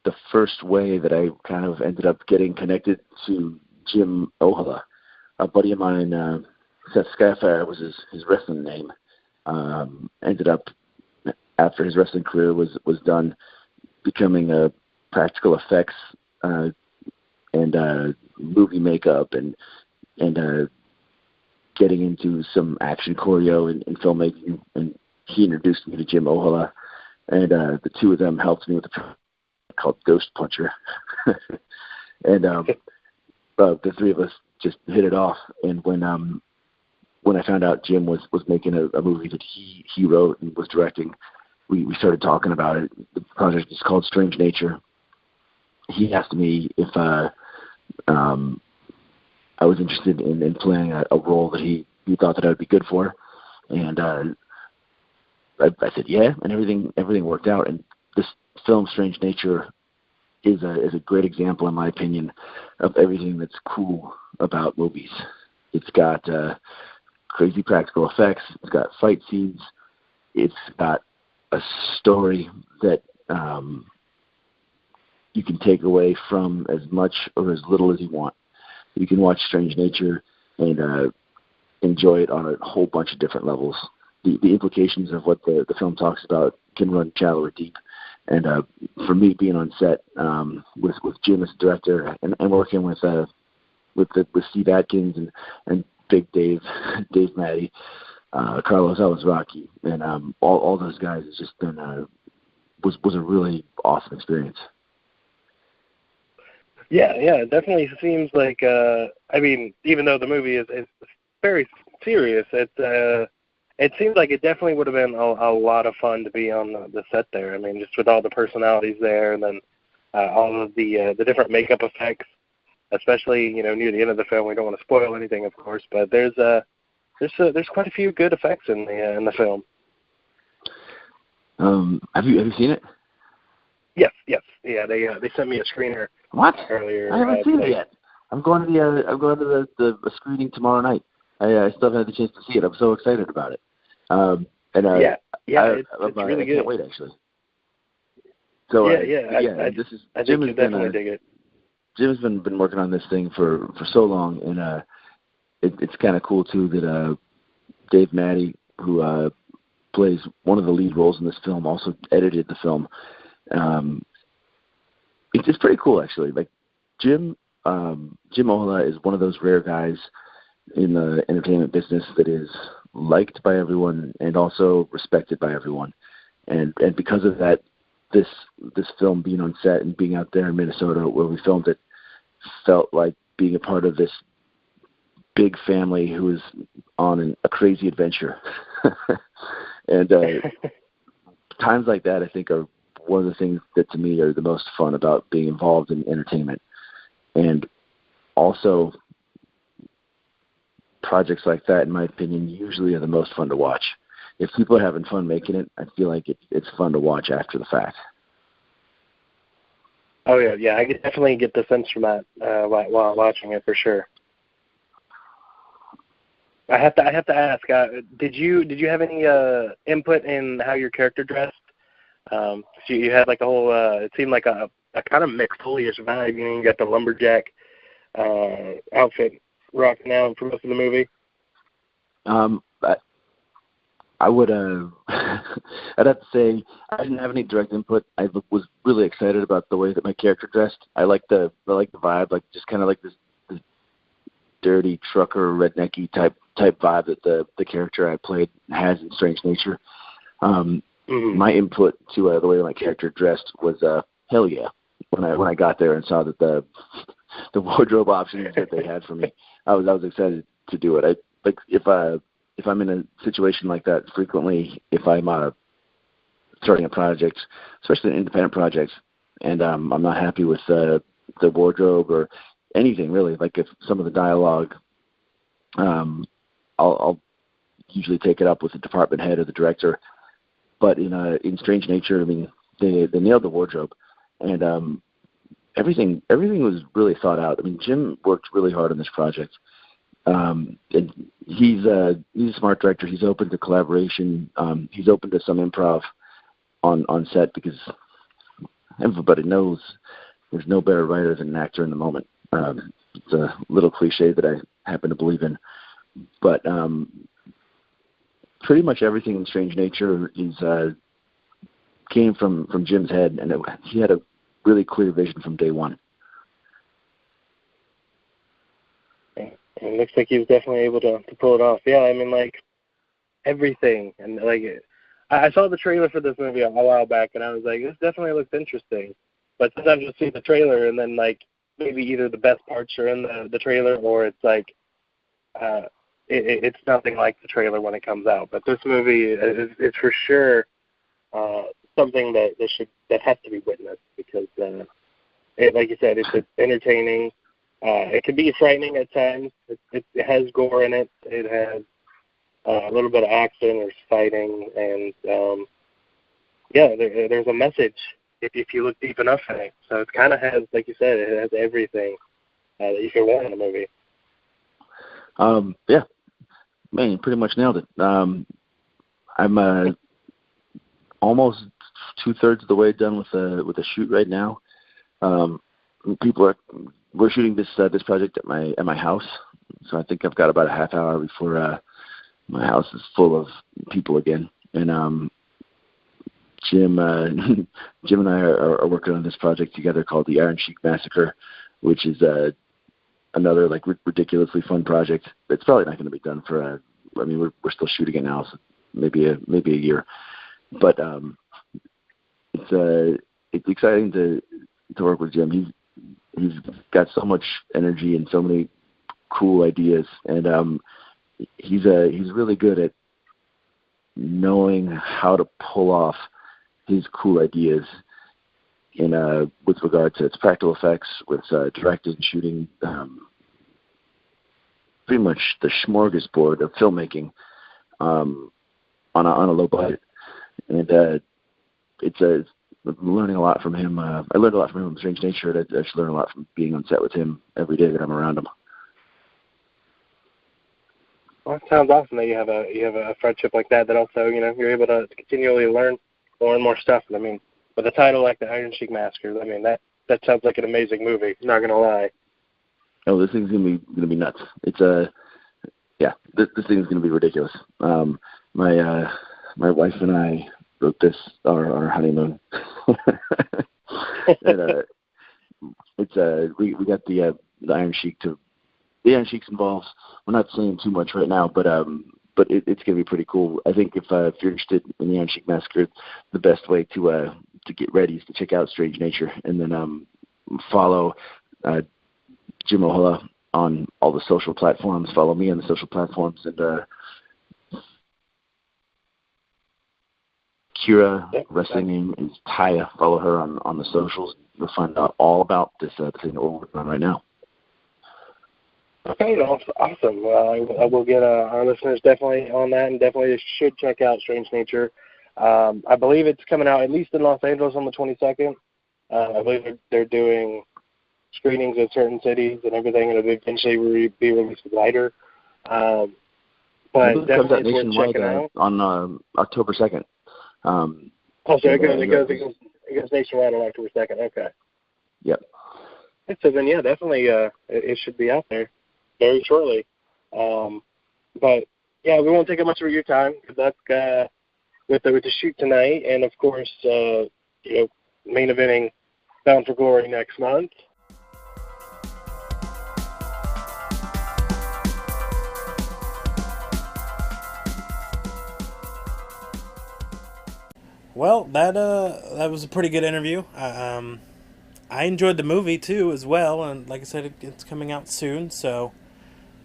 the first way that I kind of ended up getting connected to Jim Ohala. A buddy of mine, Seth Skyfire was his wrestling name, ended up, after his wrestling career was done, becoming a practical effects and movie makeup and getting into some action choreo and filmmaking. And he introduced me to Jim Ohala, and the two of them helped me with a project called Ghost Puncher. And the three of us just hit it off. And when I found out Jim was making a movie that he wrote and was directing, we started talking about it. The project is called Strange Nature. He asked me if I was interested in playing a role that he thought that I would be good for, and I said yeah, and everything worked out. And this film, Strange Nature, is a great example, in my opinion, of everything that's cool about movies. It's got crazy practical effects. It's got fight scenes. It's got a story that you can take away from as much or as little as you want. You can watch Strange Nature and enjoy it on a whole bunch of different levels. The implications of what the film talks about can run shallow or deep. And for me, being on set with Jim as director and working with Steve Atkins and Big Dave Matty, Carlos Alazraki, and all those guys, has just been was a really awesome experience. Yeah, it definitely seems like, even though the movie is very serious, it seems like it definitely would have been a lot of fun to be on the set there. I mean, just with all the personalities there, and then all of the different makeup effects, especially, near the end of the film. We don't want to spoil anything, of course, but there's quite a few good effects in the film. Have you seen it? Yes. Yeah, they sent me a screener. What? Earlier. I haven't seen it yet. I'm going to the screening tomorrow night. I still haven't had the chance to see it. I'm so excited about it. It's really good. I can't wait, actually. So I Jim think you'll definitely dig it. Jim's been working on this thing for so long, and it's kind of cool too that Dave Matty, who plays one of the lead roles in this film, also edited the film. It's pretty cool, actually. Like Jim Ohala is one of those rare guys in the entertainment business that is liked by everyone and also respected by everyone. And because of that, this film being on set and being out there in Minnesota where we filmed it felt like being a part of this big family who is on a crazy adventure. And times like that, I think, are one of the things that to me are the most fun about being involved in entertainment. And also, projects like that, in my opinion, usually are the most fun to watch. If people are having fun making it, I feel like it's fun to watch after the fact. Oh yeah, I could definitely get the sense from that while watching it for sure. I have to ask, did you have any input in how your character dressed? So you had like a whole, it seemed like a kind of mixed holy-ish vibe. You know, you got the lumberjack outfit rocking out for most of the movie. I would I'd have to say I didn't have any direct input. I was really excited about the way that my character dressed. I like the vibe, like just kind of like this dirty trucker rednecky type vibe that the character I played has in Strange Nature. My input to the way my character dressed was hell yeah. When I got there and saw that the wardrobe options that they had for me, I was excited to do it. If I'm in a situation like that frequently, if I'm starting a project, especially an independent project, and I'm not happy with the wardrobe or anything really, like if some of the dialogue, I'll usually take it up with the department head or the director. But in Strange Nature, I mean, they nailed the wardrobe, and everything was really thought out. I mean, Jim worked really hard on this project. And he's a smart director. He's open to collaboration. He's open to some improv on set because everybody knows there's no better writer than an actor in the moment. It's a little cliche that I happen to believe in, but pretty much everything in Strange Nature came from Jim's head, and he had a really clear vision from day one. It looks like he was definitely able to pull it off. Yeah, I mean, like, everything. And, like, I saw the trailer for this movie a while back, and I was like, this definitely looks interesting. But sometimes you'll see the trailer, and then, like, maybe either the best parts are in the trailer, or it's, like, it's nothing like the trailer when it comes out. But this movie is for sure something that has to be witnessed because, like you said, it's entertaining. It can be frightening at times. It has gore in it. It has a little bit of action. There's fighting, and there's a message if you look deep enough in it. So it kind of has, like you said, it has everything that you could want in a movie. Yeah, man, you pretty much nailed it. I'm almost 2/3 of the way done with the shoot right now. We're shooting this project at my house, so I think I've got about a half hour before my house is full of people again. And Jim and I are working on this project together called the Iron Shiek Massacre, which is another like ridiculously fun project. It's probably not going to be done for we're still shooting it now, so maybe a year. But it's exciting to work with Jim. He's got so much energy and so many cool ideas, and he's really good at knowing how to pull off his cool ideas with regard to its practical effects, with directing, shooting, pretty much the smorgasbord of filmmaking on a low budget, and I'm learning a lot from him. I learned a lot from him in Strange Nature. I actually learn a lot from being on set with him every day that I'm around him. Well, it sounds awesome that you have a friendship like that also, you're able to continually learn more and more stuff. I mean, with a title like the Iron Shiek Massacre, I mean, that sounds like an amazing movie. Not gonna lie. Oh, this thing's gonna be nuts. It's this thing's gonna be ridiculous. My wife and I wrote this our honeymoon. And, we got the Iron Sheik to. The Iron Sheik's involved. We're not saying too much right now, but it's gonna be pretty cool. I think if you're interested in the Iron Sheik Massacre, the best way to get ready is to check out Strange Nature, and then follow Jim Ohola on all the social platforms. Follow me on the social platforms, and Kira wrestling name is Taya. Follow her on the socials. You'll find out all about this thing that we're working on right now. Okay, awesome. I will get our listeners definitely on that, and definitely should check out Strange Nature. I believe it's coming out at least in Los Angeles on the 22nd. I believe they're doing screenings in certain cities and everything, and it'll eventually be released later. But definitely it's worth checking out. On October 2nd. So it goes nationwide on October 2nd. Okay. Yep. So then, yeah, definitely it should be out there very shortly. But yeah, we won't take up much of your time. Good luck with the shoot tonight, and of course, main eventing Bound for Glory next month. Well, that was a pretty good interview. I enjoyed the movie too as well, and like I said, it's coming out soon, so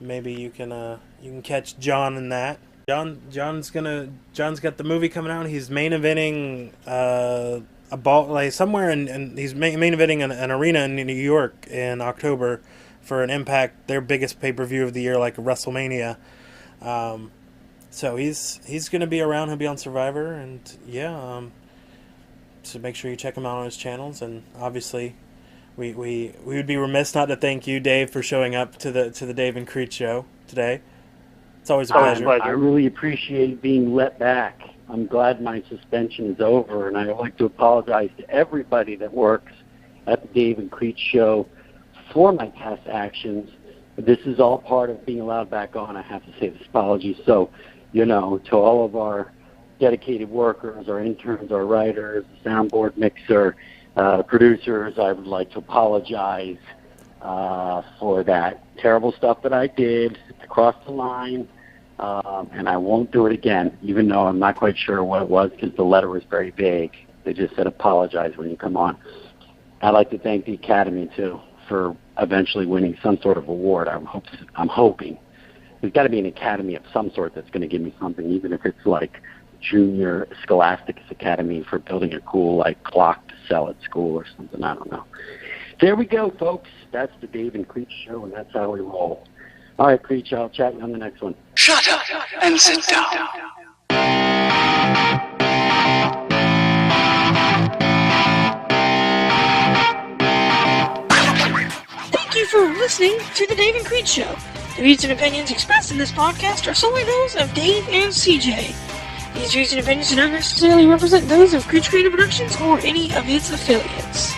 maybe you can catch John in that. John's got the movie coming out. He's main eventing a ball, like somewhere and he's main eventing an arena in New York in October for an Impact, their biggest pay-per-view of the year, like WrestleMania. So he's going to be around. He'll be on Survivor, and so make sure you check him out on his channels. And obviously, we would be remiss not to thank you, Dave, for showing up to the Dave and Creech Show today. It's always a pleasure. I really appreciate being let back. I'm glad my suspension is over, and I'd like to apologize to everybody that works at the Dave and Creech Show for my past actions. This is all part of being allowed back on. I have to say this apology. So, to all of our dedicated workers, our interns, our writers, soundboard mixer, producers, I would like to apologize for that terrible stuff that I did to cross the line, and I won't do it again, even though I'm not quite sure what it was because the letter was very vague. They just said apologize when you come on. I'd like to thank the Academy, too, for eventually winning some sort of award. I'm hoping. There's got to be an academy of some sort that's going to give me something, even if it's like Junior Scholastics Academy for building a cool clock to sell at school or something. I don't know. There we go, folks. That's the Dave and Creech Show, and that's how we roll. All right, Creech, I'll chat you on the next one. Shut up and sit down. Thank you for listening to the Dave and Creech Show. The views and opinions expressed in this podcast are solely those of Dave and CJ. These views and opinions do not necessarily represent those of Creech Creative Productions or any of its affiliates.